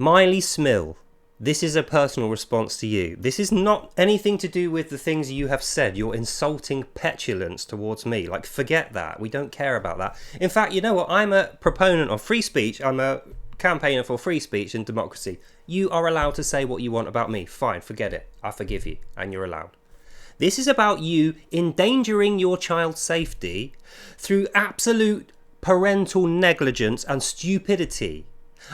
Mileysmil, this is a personal response to you. This is not anything to do with the things you have said, your insulting petulance towards me. Like, forget that. We don't care about that. In fact, you know what? I'm a proponent of free speech. I'm a campaigner for free speech and democracy. You are allowed to say what you want about me. Fine, forget it. I forgive you, and you're allowed. This is about you endangering your child's safety through absolute parental negligence and stupidity.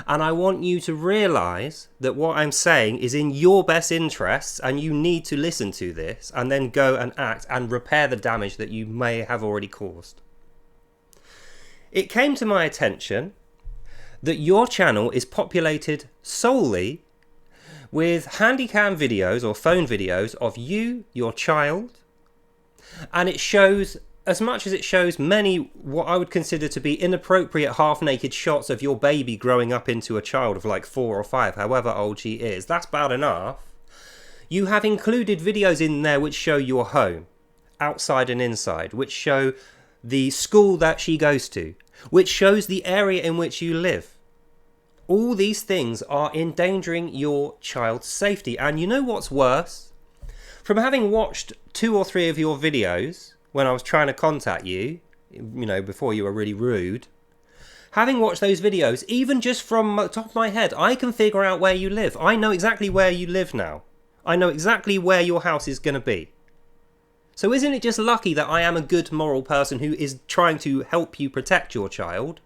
And I want you to realise that what I'm saying is in your best interests, and you need to listen to this and then go and act and repair the damage that you may have already caused. It came to my attention that your channel is populated solely with handycam videos or phone videos of you, your child, and it shows, as much as it shows many what I would consider to be inappropriate half-naked shots of your baby growing up into a child of like 4 or 5, however old she is, that's bad enough. You have included videos in there which show your home, outside and inside, which show the school that she goes to, which shows the area in which you live. All these things are endangering your child's safety. And you know what's worse? From having watched 2 or 3 of your videos when I was trying to contact you, before you were really rude, having watched those videos, even just from the top of my head, I can figure out where you live. I know exactly where you live now. I know exactly where your house is going to be. So isn't it just lucky that I am a good moral person who is trying to help you protect your child?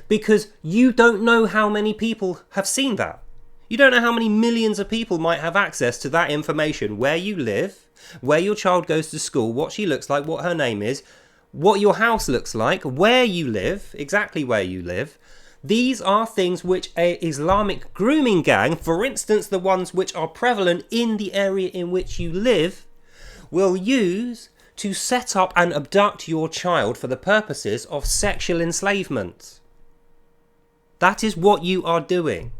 Because you don't know how many people have seen that. You don't know how many millions of people might have access to that information, where you live, where your child goes to school, what she looks like, what her name is, what your house looks like, where you live, exactly where you live. These are things which an Islamic grooming gang, for instance the ones which are prevalent in the area in which you live, will use to set up and abduct your child for the purposes of sexual enslavement. That is what you are doing.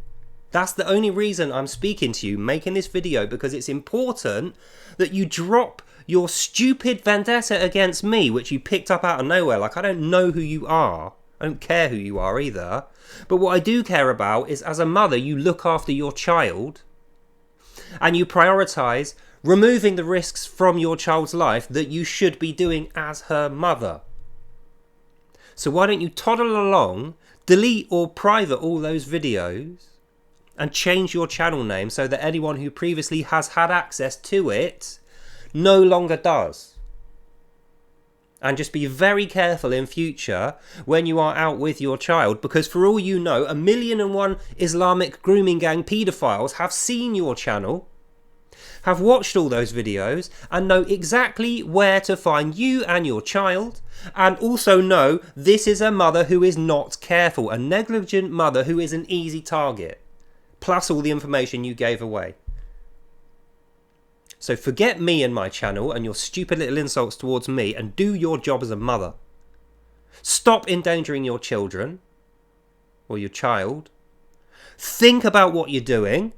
That's the only reason I'm speaking to you, making this video, because it's important that you drop your stupid vendetta against me, which you picked up out of nowhere. Like, I don't know who you are. I don't care who you are either. But what I do care about is, as a mother, you look after your child and you prioritise removing the risks from your child's life that you should be doing as her mother. So why don't you toddle along, delete or private all those videos, and change your channel name so that anyone who previously has had access to it no longer does. And just be very careful in future when you are out with your child, because for all you know, 1,000,001 Islamic grooming gang paedophiles have seen your channel, have watched all those videos, and know exactly where to find you and your child, and also know this is a mother who is not careful, a negligent mother who is an easy target, plus all the information you gave away. So forget me and my channel and your stupid little insults towards me, and do your job as a mother. Stop endangering your children, or your child. Think about what you're doing.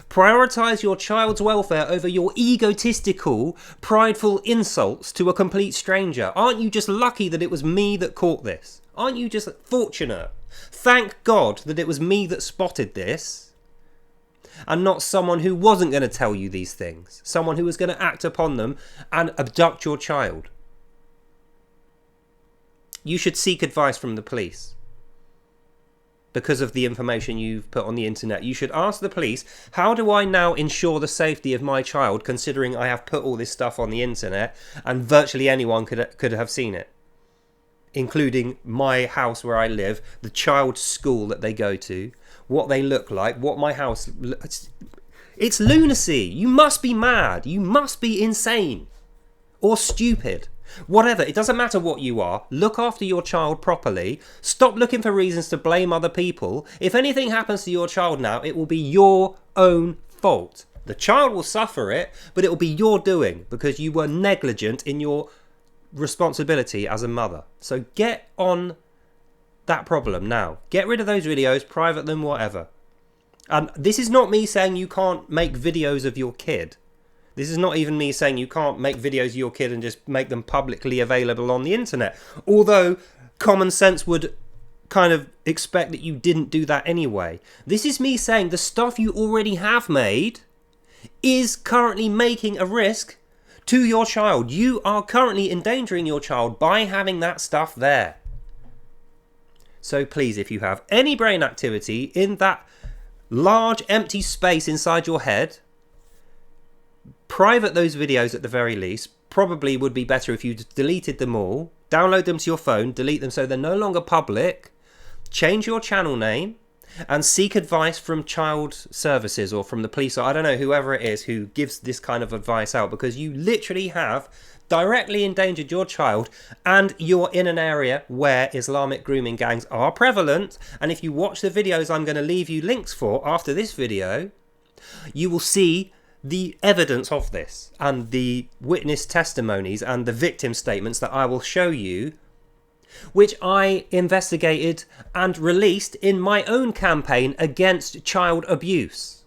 Prioritise your child's welfare over your egotistical, prideful insults to a complete stranger. Aren't you just lucky that it was me that caught this? Aren't you just fortunate? Thank God that it was me that spotted this, and not someone who wasn't going to tell you these things. Someone who was going to act upon them and abduct your child. You should seek advice from the police. Because of the information you've put on the internet, you should ask the police, how do I now ensure the safety of my child, considering I have put all this stuff on the internet and virtually anyone could have seen it, including my house where I live, the child's school that they go to, what they look like, what my house... It's lunacy. You must be mad. You must be insane or stupid. Whatever, it doesn't matter what you are. Look after your child properly. Stop looking for reasons to blame other people. If anything happens to your child now, it will be your own fault. The child will suffer it, but it will be your doing because you were negligent in your responsibility as a mother. So get on that problem now. Get rid of those videos, private them, whatever. And this is not me saying you can't make videos of your kid. This is not even me saying you can't make videos of your kid and just make them publicly available on the internet. Although common sense would kind of expect that you didn't do that anyway. This is me saying the stuff you already have made is currently making a risk to your child. You are currently endangering your child by having that stuff there. So please, if you have any brain activity in that large empty space inside your head, private those videos at the very least. Probably would be better if you deleted them all, download them to your phone, delete them so they're no longer public, change your channel name, and seek advice from child services or from the police, or I don't know, whoever it is who gives this kind of advice out, because you literally have directly endangered your child, and you're in an area where Islamic grooming gangs are prevalent. And if you watch the videos I'm going to leave you links for after this video, you will see the evidence of this and the witness testimonies and the victim statements that I will show you, which I investigated and released in my own campaign against child abuse.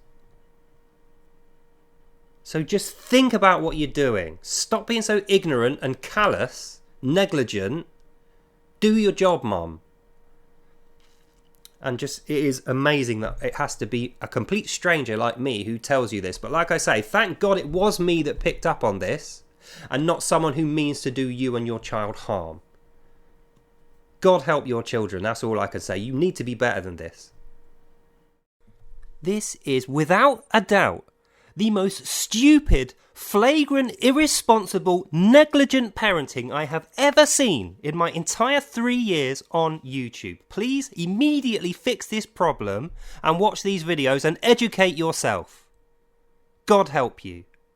So just think about what you're doing. Stop being so ignorant and callous, negligent. Do your job, Mom. And just, it is amazing that it has to be a complete stranger like me who tells you this. But like I say, thank God it was me that picked up on this and not someone who means to do you and your child harm. God help your children, that's all I can say. You need to be better than this. This is, without a doubt, the most stupid, flagrant, irresponsible, negligent parenting I have ever seen in my entire 3 years on YouTube. Please immediately fix this problem and watch these videos and educate yourself. God help you.